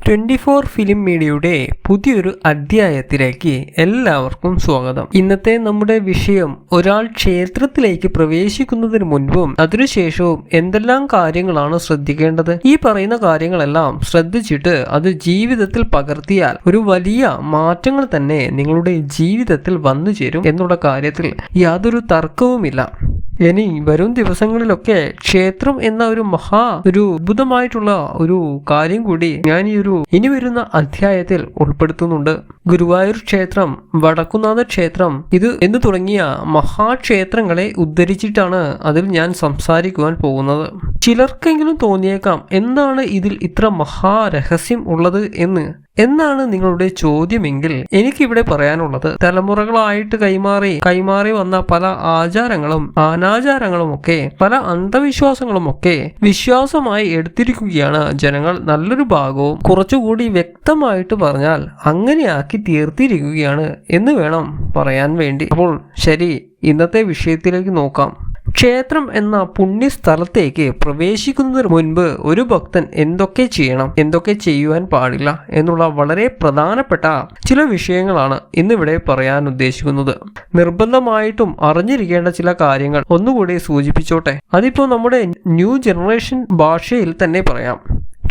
24 film മീഡിയയുടെ പുതിയൊരു അധ്യായത്തിലേക്ക് എല്ലാവർക്കും സ്വാഗതം. ഇന്നത്തെ നമ്മുടെ വിഷയം ഒരാൾ ക്ഷേത്രത്തിലേക്ക് പ്രവേശിക്കുന്നതിന് മുൻപും അതിനുശേഷവും എന്തെല്ലാം കാര്യങ്ങളാണ് ശ്രദ്ധിക്കേണ്ടത്. ഈ പറയുന്ന കാര്യങ്ങളെല്ലാം ശ്രദ്ധിച്ചിട്ട് അത് ജീവിതത്തിൽ പകർത്തിയാൽ ഒരു വലിയ മാറ്റങ്ങൾ തന്നെ നിങ്ങളുടെ ജീവിതത്തിൽ വന്നു ചേരും എന്നുള്ള കാര്യത്തിൽ യാതൊരു തർക്കവുമില്ല. ഇനി വരും ദിവസങ്ങളിലൊക്കെ ക്ഷേത്രം എന്ന ഒരു അദ്ഭുതമായിട്ടുള്ള ഒരു കാര്യം കൂടി ഞാൻ ഇനി വരുന്ന അധ്യായത്തിൽ ഉൾപ്പെടുത്തുന്നുണ്ട്. ഗുരുവായൂർ ക്ഷേത്രം, വടക്കുന്നാഥ ക്ഷേത്രം എന്ന് തുടങ്ങിയ മഹാക്ഷേത്രങ്ങളെ ഉദ്ധരിച്ചിട്ടാണ് അതിൽ ഞാൻ സംസാരിക്കുവാൻ പോകുന്നത്. ചിലർക്കെങ്കിലും തോന്നിയേക്കാം എന്താണ് ഇതിൽ ഇത്ര മഹാരഹസ്യം ഉള്ളത് എന്നാണ് നിങ്ങളുടെ ചോദ്യമെങ്കിൽ എനിക്കിവിടെ പറയാനുള്ളത്, തലമുറകളായിട്ട് കൈമാറി വന്ന പല ആചാരങ്ങളും അനാചാരങ്ങളും ഒക്കെ, പല അന്ധവിശ്വാസങ്ങളും ഒക്കെ വിശ്വാസമായി എടുത്തിരിക്കുകയാണ് ജനങ്ങൾ. നല്ലൊരു ഭാഗവും കുറച്ചുകൂടി വ്യക്തമായിട്ട് പറഞ്ഞാൽ അങ്ങനെയാക്കി തീർത്തിരിക്കുകയാണ് എന്ന് വേണം പറയാൻ വേണ്ടി. അപ്പോൾ ശരി, ഇന്നത്തെ വിഷയത്തിലേക്ക് നോക്കാം. ക്ഷേത്രം എന്ന പുണ്യസ്ഥലത്തേക്ക് പ്രവേശിക്കുന്നതിന് മുൻപ് ഒരു ഭക്തൻ എന്തൊക്കെ ചെയ്യണം, എന്തൊക്കെ ചെയ്യുവാൻ പാടില്ല എന്നുള്ള വളരെ പ്രധാനപ്പെട്ട ചില വിഷയങ്ങളാണ് ഇന്നിവിടെ പറയാൻ ഉദ്ദേശിക്കുന്നത്. നിർബന്ധമായിട്ടും അറിഞ്ഞിരിക്കേണ്ട ചില കാര്യങ്ങൾ ഒന്നുകൂടി സൂചിപ്പിച്ചോട്ടെ. അതിപ്പോ നമ്മുടെ ന്യൂ ജനറേഷൻ ഭാഷയിൽ തന്നെ പറയാം.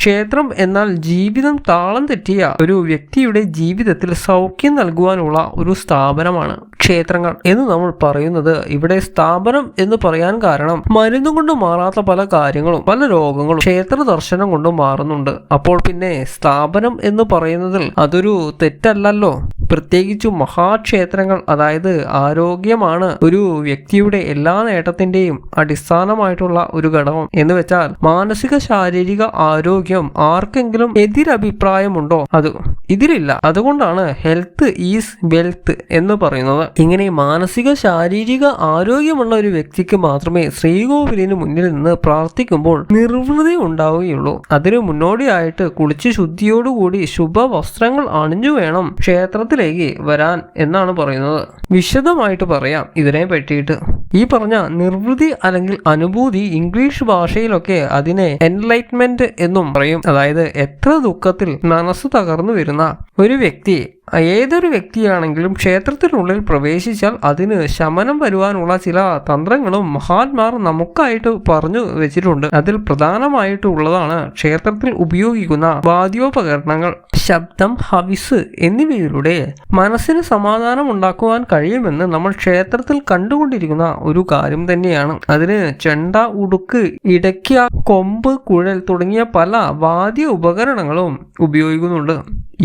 ക്ഷേത്രം എന്നാൽ ജീവിതം താളം തെറ്റിയ ഒരു വ്യക്തിയുടെ ജീവിതത്തിൽ സൗഖ്യം നൽകുവാനുള്ള ഒരു സ്ഥാപനമാണ് ക്ഷേത്രങ്ങൾ എന്ന് നമ്മൾ പറയുന്നത്. ഇവിടെ സ്ഥാപനം എന്ന് പറയാൻ കാരണം മരുന്നും കൊണ്ട് മാറാത്ത പല കാര്യങ്ങളും, പല രോഗങ്ങളും ക്ഷേത്ര ദർശനം കൊണ്ട് മാറുന്നുണ്ട്. അപ്പോൾ പിന്നെ സ്ഥാപനം എന്ന് പറയുന്നതിൽ അതൊരു തെറ്റല്ലല്ലോ. പ്രത്യേകിച്ചു മഹാക്ഷേത്രങ്ങൾ, അതായത് ആരോഗ്യമാണ് ഒരു വ്യക്തിയുടെ എല്ലാ നേട്ടത്തിന്റെയും അടിസ്ഥാനമായിട്ടുള്ള ഒരു ഘടകം എന്ന് വെച്ചാൽ മാനസിക ശാരീരിക ആരോഗ്യം ആർക്കെങ്കിലും എതിരഭിപ്രായമുണ്ടോ? ഇതിലില്ല. അതുകൊണ്ടാണ് ഹെൽത്ത് ഈസ് വെൽത്ത് എന്ന് പറയുന്നത്. ഇങ്ങനെ മാനസിക ശാരീരിക ആരോഗ്യമുള്ള ഒരു വ്യക്തിക്ക് മാത്രമേ ശ്രീകോവിലിന് മുന്നിൽ നിന്ന് പ്രാർത്ഥിക്കുമ്പോൾ നിർവൃതി ഉണ്ടാവുകയുള്ളൂ. അതിന് മുന്നോടിയായിട്ട് കുളിച്ച് ശുദ്ധിയോടുകൂടി ശുഭവസ്ത്രങ്ങൾ അണിഞ്ഞു വേണം ക്ഷേത്രത്തിലേക്ക് വരാൻ എന്നാണ് പറയുന്നത്. വിശദമായിട്ട് പറയാം ഇതിനെ പറ്റിയിട്ട്. ഈ പറഞ്ഞ നിർവൃതി അല്ലെങ്കിൽ അനുഭൂതി ഇംഗ്ലീഷ് ഭാഷയിലൊക്കെ അതിനെ എൻലൈറ്റ്മെന്റ് എന്നും പറയും. അതായത് എത്ര ദുഃഖത്തിൽ മനസ്സ് തകർന്നു വരുന്ന ഒരു വ്യക്തി, ഏതൊരു വ്യക്തിയാണെങ്കിലും ക്ഷേത്രത്തിനുള്ളിൽ പ്രവേശിച്ചാൽ അതിന് ശമനം വരുവാനുള്ള ചില തന്ത്രങ്ങളും മഹാന്മാർ നമുക്കായിട്ട് പറഞ്ഞു വെച്ചിട്ടുണ്ട്. അതിൽ പ്രധാനമായിട്ട് ഉള്ളതാണ് ക്ഷേത്രത്തിൽ ഉപയോഗിക്കുന്ന വാദ്യോപകരണങ്ങൾ. ശബ്ദം, ഹവിസ് എന്നിവയിലൂടെ മനസ്സിന് സമാധാനം ഉണ്ടാക്കുവാൻ കഴിയുമെന്ന് നമ്മൾ ക്ഷേത്രത്തിൽ കണ്ടുകൊണ്ടിരിക്കുന്ന ഒരു കാര്യം തന്നെയാണ്. അതിന് ചെണ്ട, ഉടുക്ക്, ഇടയ്ക്ക, കൊമ്പ്, കുഴൽ തുടങ്ങിയ പല വാദ്യ ഉപകരണങ്ങളും ഉപയോഗിക്കുന്നുണ്ട്.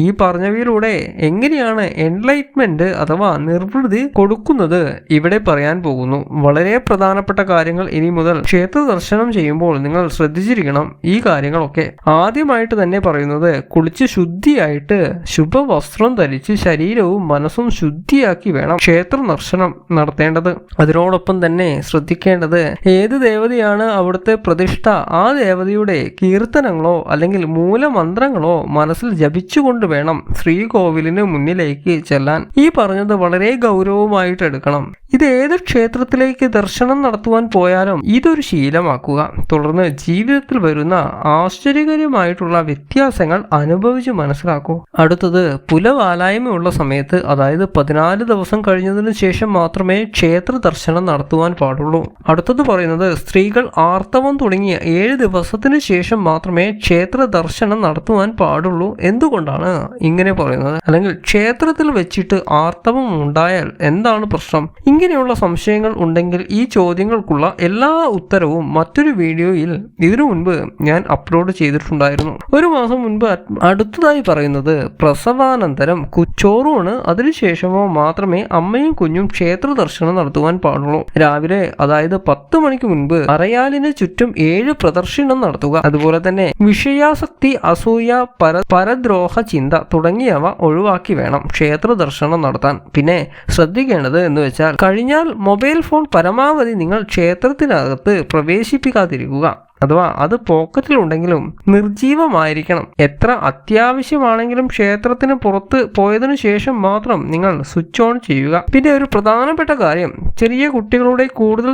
ഈ പറഞ്ഞവയിലൂടെ എങ്ങനെയാണ് എൻലൈറ്റ്മെന്റ് അഥവാ നിർവൃതി കൊടുക്കുന്നത് ഇവിടെ പറയാൻ പോകുന്നു. വളരെ പ്രധാനപ്പെട്ട കാര്യങ്ങൾ ഇനി മുതൽ ക്ഷേത്ര ദർശനം ചെയ്യുമ്പോൾ നിങ്ങൾ ശ്രദ്ധിച്ചിരിക്കണം ഈ കാര്യങ്ങളൊക്കെ. ആദ്യമായിട്ട് തന്നെ പറയുന്നത്, കുളിച്ച് ശുദ്ധിയായിട്ട് ശുഭവസ്ത്രം ധരിച്ച് ശരീരവും മനസ്സും ശുദ്ധിയാക്കി വേണം ക്ഷേത്ര ദർശനം നടത്തേണ്ടത്. അതിനോടൊപ്പം തന്നെ ശ്രദ്ധിക്കേണ്ടത്, ഏത് ദേവതയാണ് അവിടുത്തെ പ്രതിഷ്ഠ, ആ ദേവതയുടെ കീർത്തനങ്ങളോ അല്ലെങ്കിൽ മൂലമന്ത്രങ്ങളോ മനസ്സിൽ ജപിച്ചുകൊണ്ട് വേണം ശ്രീകോവിലിന് മുന്നിലേക്ക് ചെല്ലാൻ. ഈ പറഞ്ഞത് വളരെ ഗൗരവമായിട്ട് എടുക്കണം. ഇത് ഏത് ക്ഷേത്രത്തിലേക്ക് ദർശനം നടത്തുവാൻ പോയാലും ഇതൊരു ശീലമാക്കുക. തുടർന്ന് ജീവിതത്തിൽ വരുന്ന ആശ്ചര്യകരമായിട്ടുള്ള വ്യത്യാസങ്ങൾ അനുഭവിച്ച് മനസ്സിലാക്കൂ. അടുത്തത്, പുലവാലായ്മയുള്ള സമയത്ത്, അതായത് 14 ദിവസം കഴിഞ്ഞതിന് ശേഷം മാത്രമേ ക്ഷേത്ര ദർശനം നടത്തുവാൻ പാടുള്ളൂ. അടുത്തത് പറയുന്നത്, സ്ത്രീകൾ ആർത്തവം തുടങ്ങിയ 7 ദിവസത്തിന് ശേഷം മാത്രമേ ക്ഷേത്ര ദർശനം നടത്തുവാൻ പാടുള്ളൂ. എന്തുകൊണ്ടാണ് ഇങ്ങനെ പറയുന്നത്? അല്ലെങ്കിൽ ക്ഷേത്രത്തിൽ വെച്ചിട്ട് ആർത്തവം ഉണ്ടായാൽ എന്താണ് പ്രശ്നം? ഇങ്ങനെയുള്ള സംശയങ്ങൾ ഉണ്ടെങ്കിൽ ഈ ചോദ്യങ്ങൾക്കുള്ള എല്ലാ ഉത്തരവും മറ്റൊരു വീഡിയോയിൽ ഇതിനു മുൻപ് ഞാൻ അപ്ലോഡ് ചെയ്തിട്ടുണ്ടായിരുന്നു. ഒരു മാസം മുൻപ്. അടുത്തതായി പറയുന്നത്, പ്രസവാനന്തരം ചോറൂണ് അതിനുശേഷമോ മാത്രമേ അമ്മയും കുഞ്ഞും ക്ഷേത്ര ദർശനം നടത്തുവാൻ പാടുള്ളൂ. രാവിലെ, അതായത് 10 മണിക്ക് മുൻപ് അറയാലിന് ചുറ്റും 7 പ്രദക്ഷിണം നടത്തുക. അതുപോലെ തന്നെ വിഷയാസക്തി, അസൂയ, പരദ്രോഹ ചിന്ത തുടങ്ങിയവ ഒഴിവാക്കി വേണം ക്ഷേത്ര ദർശനം നടത്താൻ. പിന്നെ ശ്രദ്ധിക്കേണ്ടത് എന്ന് വെച്ചാൽ, കഴിഞ്ഞാൽ മൊബൈൽ ഫോൺ പരമാവധി നിങ്ങൾ ക്ഷേത്രത്തിനകത്ത് പ്രവേശിപ്പിക്കാതിരിക്കുക. അഥവാ അത് പോക്കറ്റിലുണ്ടെങ്കിലും നിർജീവമായിരിക്കണം. എത്ര അത്യാവശ്യമാണെങ്കിലും ക്ഷേത്രത്തിന് പുറത്ത് പോയതിനു ശേഷം മാത്രം നിങ്ങൾ സ്വിച്ച് ഓൺ ചെയ്യുക. പിന്നെ ഒരു പ്രധാനപ്പെട്ട കാര്യം, ചെറിയ കുട്ടികളെ കൂടുതൽ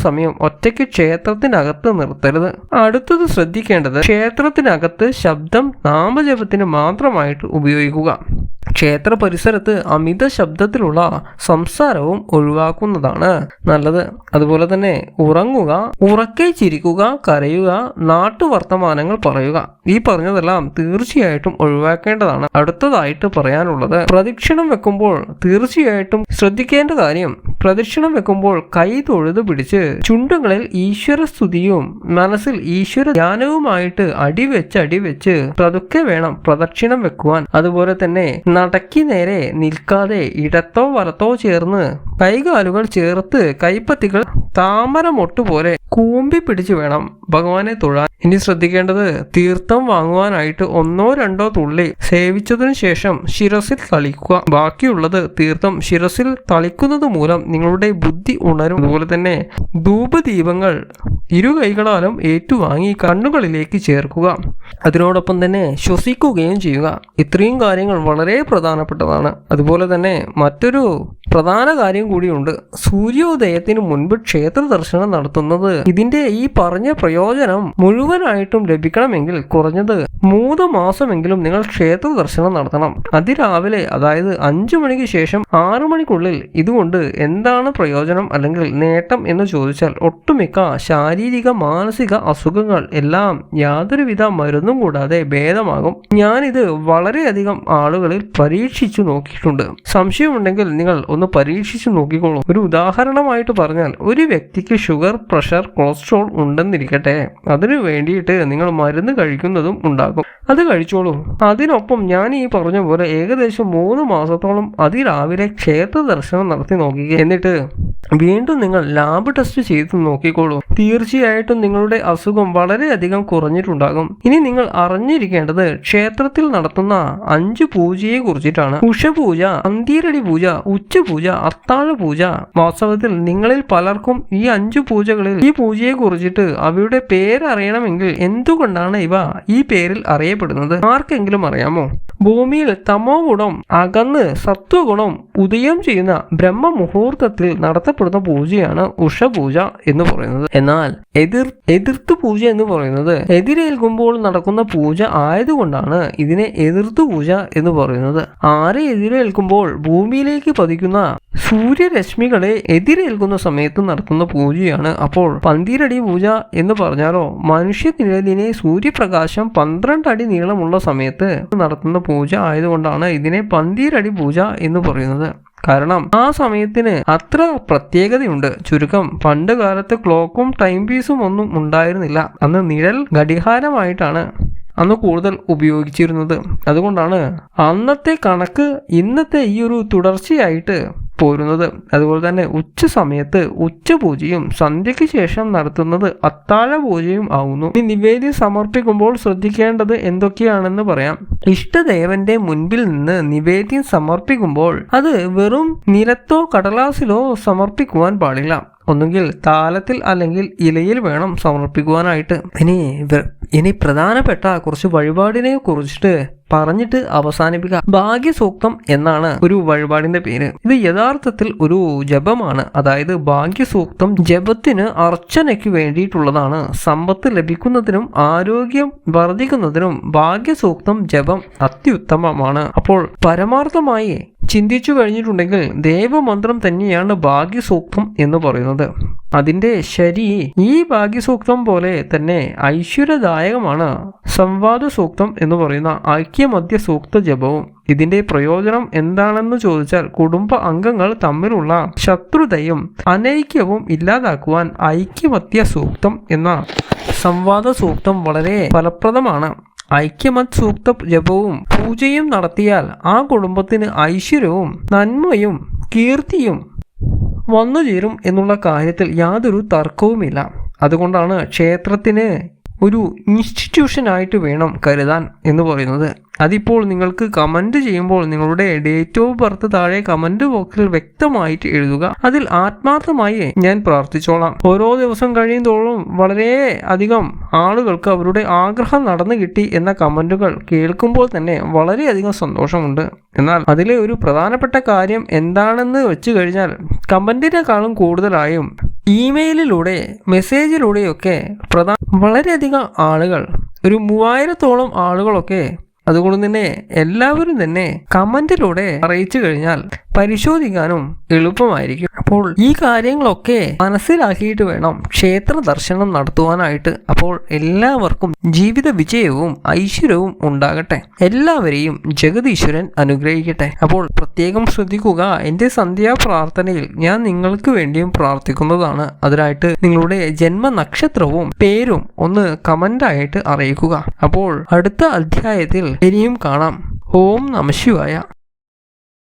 സമയം ഒറ്റയ്ക്ക് ക്ഷേത്രത്തിനകത്ത് നിർത്തരുത്. അടുത്തത് ശ്രദ്ധിക്കേണ്ടത്, ക്ഷേത്രത്തിനകത്ത് ശബ്ദം നാമജപത്തിന് മാത്രമായിട്ട് ഉപയോഗിക്കുക. ക്ഷേത്ര പരിസരത്ത് അമിത ശബ്ദത്തിലുള്ള സംസാരവും ഒഴിവാക്കുന്നതാണ് നല്ലത്. അതുപോലെ തന്നെ ഉറങ്ങുക, ഉറക്കെ ചിരിക്കുക, കരയുക, നാട്ടുവർത്തമാനങ്ങൾ പറയുക, ഈ പറഞ്ഞതെല്ലാം തീർച്ചയായിട്ടും ഒഴിവാക്കേണ്ടതാണ്. അടുത്തതായിട്ട് പറയാനുള്ളത്, പ്രദക്ഷിണം വെക്കുമ്പോൾ തീർച്ചയായിട്ടും ശ്രദ്ധിക്കേണ്ട കാര്യം, പ്രദക്ഷിണം വെക്കുമ്പോൾ കൈ തൊഴുതു പിടിച്ച് ചുണ്ടുകളിൽ ഈശ്വര സ്തുതിയും മനസ്സിൽ ഈശ്വര ധ്യാനവുമായിട്ട് അടിവെച്ച് പതുക്കെ വേണം പ്രദക്ഷിണം വെക്കുവാൻ. അതുപോലെ തന്നെ നടക്കി നേരെ നിൽക്കാതെ ഇടത്തോ വലത്തോ ചേർന്ന് കൈകാലുകൾ ചേർത്ത് കൈപ്പത്തികൾ താമരമൊട്ട് പോലെ കൂമ്പി പിടിച്ച് വേണം ഭഗവാനെ തൊഴാൻ. ഇനി ശ്രദ്ധിക്കേണ്ടത്, തീർത്ഥം വാങ്ങുവാനായിട്ട് 1-2 തുള്ളി സേവിച്ചതിനു ശേഷം ശിരസിൽ തളിക്കുക. ബാക്കിയുള്ളത് തീർത്ഥം ശിരസിൽ തളിക്കുന്നത് മൂലം നിങ്ങളുടെ ബുദ്ധി ഉണരും. അതുപോലെ തന്നെ ധൂപദീപങ്ങൾ ഇരു കൈകളാലും ഏറ്റുവാങ്ങി കണ്ണുകളിലേക്ക് ചേർക്കുക. അതിനോടൊപ്പം തന്നെ ശ്വസിക്കുകയും ചെയ്യുക. ഇത്രയും കാര്യങ്ങൾ വളരെ പ്രധാനപ്പെട്ടതാണ്. അതുപോലെ തന്നെ മറ്റൊരു പ്രധാന കാര്യം കൂടിയുണ്ട്. സൂര്യോദയത്തിന് മുൻപ് ക്ഷേത്ര ദർശനം നടത്തുന്നത്, ഇതിന്റെ ഈ പറഞ്ഞ പ്രയോജനം മുഴുവനായിട്ടും ലഭിക്കണമെങ്കിൽ കുറഞ്ഞത് 3 മാസമെങ്കിലും നിങ്ങൾ ക്ഷേത്ര ദർശനം നടത്തണം. അതിരാവിലെ, അതായത് 5 മണിക്ക് ശേഷം 6 മണിക്കുള്ളിൽ. ഇതുകൊണ്ട് എന്താണ് പ്രയോജനം അല്ലെങ്കിൽ നേട്ടം എന്ന് ചോദിച്ചാൽ, ഒട്ടുമിക്ക ശാരീരിക മാനസിക അസുഖങ്ങൾ എല്ലാം യാതൊരുവിധ മരുന്നും കൂടാതെ ഭേദമാകും. ഞാനിത് വളരെയധികം ആളുകളിൽ പരീക്ഷിച്ചു നോക്കിയിട്ടുണ്ട്. സംശയമുണ്ടെങ്കിൽ നിങ്ങൾ ഒന്ന് പരീക്ഷിച്ചു നോക്കിക്കോളൂ. ഒരു ഉദാഹരണമായിട്ട് പറഞ്ഞാൽ, ഒരു വ്യക്തിക്ക് ഷുഗർ, പ്രഷർ, കൊളസ്ട്രോൾ ഉണ്ടെന്നിരിക്കട്ടെ. അതിനു വേണ്ടിയിട്ട് നിങ്ങൾ മരുന്ന് കഴിക്കുന്നതും ഉണ്ടാകും. അത് കഴിച്ചോളൂ. അതിനൊപ്പം ഞാൻ ഈ പറഞ്ഞ പോലെ ഏകദേശം 3 മാസത്തോളം അതിരാവിലെ ക്ഷേത്ര ദർശനം നടത്തി നോക്കുക. എന്നിട്ട് വീണ്ടും നിങ്ങൾ ലാബ് ടെസ്റ്റ് ചെയ്ത് നോക്കിക്കോളൂ. തീർച്ചയായിട്ടും നിങ്ങളുടെ അസുഖം വളരെയധികം കുറഞ്ഞിട്ടുണ്ടാകും. ഇനി നിങ്ങൾ അറിഞ്ഞിരിക്കേണ്ടത്, ക്ഷേത്രത്തിൽ നടത്തുന്ന 5 പൂജയെ കുറിച്ചിട്ടാണ്. ഉഷപൂജ, പന്തീരടി പൂജ, ഉച്ചപൂജ, അത്താഴ പൂജ. വാസ്തവത്തിൽ നിങ്ങളിൽ പലർക്കും ഈ 5 പൂജകളിൽ ഈ പൂജയെ കുറിച്ചിട്ട് അവയുടെ പേരറിയണമെങ്കിൽ എന്തുകൊണ്ടാണ് ഇവ ഈ പേരിൽ അറിയപ്പെടുന്നത് ആർക്കെങ്കിലും അറിയാമോ? ഭൂമിയിൽ തമോ ഗുണം അകന്ന് സത്വഗുണം ഉദയം ചെയ്യുന്ന ബ്രഹ്മ മുഹൂർത്തത്തിൽ നടത്തപ്പെടുന്ന പൂജയാണ് ഉഷപൂജ എന്ന് പറയുന്നത്. എന്നാൽ എതിർത്ത് പൂജ എന്ന് പറയുന്നത് എതിരേൽക്കുമ്പോൾ നടക്കുന്ന പൂജ ആയതുകൊണ്ടാണ് ഇതിനെ എതിർത്തു പൂജ എന്ന് പറയുന്നത്. ആരെ എതിരേൽക്കുമ്പോൾ ഭൂമിയിലേക്ക് പതിക്കുന്ന സൂര്യരശ്മികളെ എതിരേൽക്കുന്ന സമയത്ത് നടത്തുന്ന പൂജയാണ്. അപ്പോൾ പന്തീരടി പൂജ എന്ന് പറഞ്ഞാലോ, മനുഷ്യനിഴലിനെ സൂര്യപ്രകാശം 12 അടി നീളമുള്ള സമയത്ത് നടത്തുന്ന പൂജ ആയതുകൊണ്ടാണ് ഇതിനെ പന്തീരടി പൂജ എന്ന് പറയുന്നത്. കാരണം ആ സമയത്തിന് അത്ര പ്രത്യേകതയുണ്ട്. ചുരുക്കം, പണ്ട് കാലത്ത് ക്ലോക്കും ടൈം പീസും ഒന്നും ഉണ്ടായിരുന്നില്ല. അന്ന് നിഴൽ ഘടികാരമായിട്ടാണ് അന്ന് കൂടുതൽ ഉപയോഗിച്ചിരുന്നത്. അതുകൊണ്ടാണ് അന്നത്തെ കണക്ക് ഇന്നത്തെ ഈ ഒരു തുടർച്ചയായിട്ട് പോരുന്നത്. അതുപോലെ തന്നെ ഉച്ച സമയത്ത് ഉച്ചപൂജയും സന്ധ്യയ്ക്ക് ശേഷം നടത്തുന്നത് അത്താഴ പൂജയും ആവുന്നു. ഈ നിവേദ്യം സമർപ്പിക്കുമ്പോൾ ശ്രദ്ധിക്കേണ്ടത് എന്തൊക്കെയാണെന്ന് പറയാം. ഇഷ്ടദേവന്റെ മുൻപിൽ നിന്ന് നിവേദ്യം സമർപ്പിക്കുമ്പോൾ അത് വെറും നിലത്തോ കടലാസിലോ സമർപ്പിക്കുവാൻ പാടില്ല. ഒന്നുകിൽ താലത്തിൽ അല്ലെങ്കിൽ ഇലയിൽ വേണം സമർപ്പിക്കുവാനായിട്ട്. ഇനി പ്രധാനപ്പെട്ട കുറച്ച് വഴിപാടിനെ കുറിച്ചിട്ട് പറഞ്ഞിട്ട് അവസാനിപ്പിക്കാം. ഭാഗ്യസൂക്തം എന്നാണ് ഒരു വഴിപാടിന്റെ പേര്. ഇത് യഥാർത്ഥത്തിൽ ഒരു ജപമാണ്. അതായത് ഭാഗ്യസൂക്തം ജപത്തിന് അർച്ചനയ്ക്ക് വേണ്ടിയിട്ടുള്ളതാണ്. സമ്പത്ത് ലഭിക്കുന്നതിനും ആരോഗ്യം വർദ്ധിക്കുന്നതിനും ഭാഗ്യസൂക്തം ജപം അത്യുത്തമമാണ്. അപ്പോൾ പരമാർത്ഥമായി ചിന്തിച്ചു കഴിഞ്ഞിട്ടുണ്ടെങ്കിൽ ദേവമന്ത്രം തന്നെയാണ് ഭാഗ്യസൂക്തം എന്ന് പറയുന്നത്. അതിന്റെ ശരി ഈ ഭാഗ്യസൂക്തം പോലെ തന്നെ ഐശ്വര്യദായകമാണ് സംവാദ സൂക്തം എന്ന് പറയുന്ന ഐക്യമധ്യ സൂക്ത ജപവും. ഇതിന്റെ പ്രയോജനം എന്താണെന്ന് ചോദിച്ചാൽ, കുടുംബ അംഗങ്ങൾ തമ്മിലുള്ള ശത്രുതയും അനൈക്യവും ഇല്ലാതാക്കുവാൻ ഐക്യമധ്യ സൂക്തം എന്ന സംവാദ സൂക്തം വളരെ ഫലപ്രദമാണ്. ഐക്യമത് സൂക്ത ജപവും പൂജയും നടത്തിയാൽ ആ കുടുംബത്തിന് ഐശ്വര്യവും നന്മയും കീർത്തിയും വന്നുചേരും എന്നുള്ള കാര്യത്തിൽ യാതൊരു തർക്കവുമില്ല. അതുകൊണ്ടാണ് ക്ഷേത്രത്തിന് ഒരു ഇൻസ്റ്റിറ്റ്യൂഷനായിട്ട് വേണം കരുതാൻ എന്ന് പറയുന്നത്. അതിപ്പോൾ നിങ്ങൾക്ക് കമന്റ് ചെയ്യുമ്പോൾ നിങ്ങളുടെ ഡേറ്റ് ഓഫ് ബർത്ത് താഴെ കമന്റ് ബോക്സിൽ വ്യക്തമായിട്ട് എഴുതുക. അതിൽ ആത്മാർത്ഥമായി ഞാൻ പ്രാർത്ഥിച്ചോളാം. ഓരോ ദിവസം കഴിയുന്തോറും വളരെ അധികം ആളുകൾക്ക് അവരുടെ ആഗ്രഹം നടന്നു കിട്ടി എന്ന കമന്റുകൾ കേൾക്കുമ്പോൾ തന്നെ വളരെയധികം സന്തോഷമുണ്ട്. എന്നാൽ അതിലെ ഒരു പ്രധാനപ്പെട്ട കാര്യം എന്താണെന്ന് വെച്ച് കഴിഞ്ഞാൽ കമന്റിനേക്കാളും കൂടുതലായും ഇമെയിലിലൂടെ മെസ്സേജിലൂടെയൊക്കെ വളരെയധികം ആളുകൾ, ഒരു 3000-ഓളം ആളുകളൊക്കെ, അതുകൊണ്ട് തന്നെ എല്ലാവരും തന്നെ കമന്റിലൂടെ അറിയിച്ചു കഴിഞ്ഞാൽ പരിശോധിക്കാനും എളുപ്പമായിരിക്കും. അപ്പോൾ ഈ കാര്യങ്ങളൊക്കെ മനസ്സിലാക്കിയിട്ട് വേണം ക്ഷേത്ര ദർശനം നടത്തുവാനായിട്ട്. അപ്പോൾ എല്ലാവർക്കും ജീവിത വിജയവും ഐശ്വര്യവും ഉണ്ടാകട്ടെ. എല്ലാവരെയും ജഗദീശ്വരൻ അനുഗ്രഹിക്കട്ടെ. അപ്പോൾ പ്രത്യേകം ശ്രദ്ധിക്കുക, എൻ്റെ സന്ധ്യാപ്രാർത്ഥനയിൽ ഞാൻ നിങ്ങൾക്ക് വേണ്ടിയും പ്രാർത്ഥിക്കുന്നതാണ്. അതിനായിട്ട് നിങ്ങളുടെ ജന്മനക്ഷത്രവും പേരും ഒന്ന് കമന്റായിട്ട് അറിയിക്കുക. അപ്പോൾ അടുത്ത അധ്യായത്തിൽ ഇനിയും കാണാം. ഓം നമഃ ശിവായ.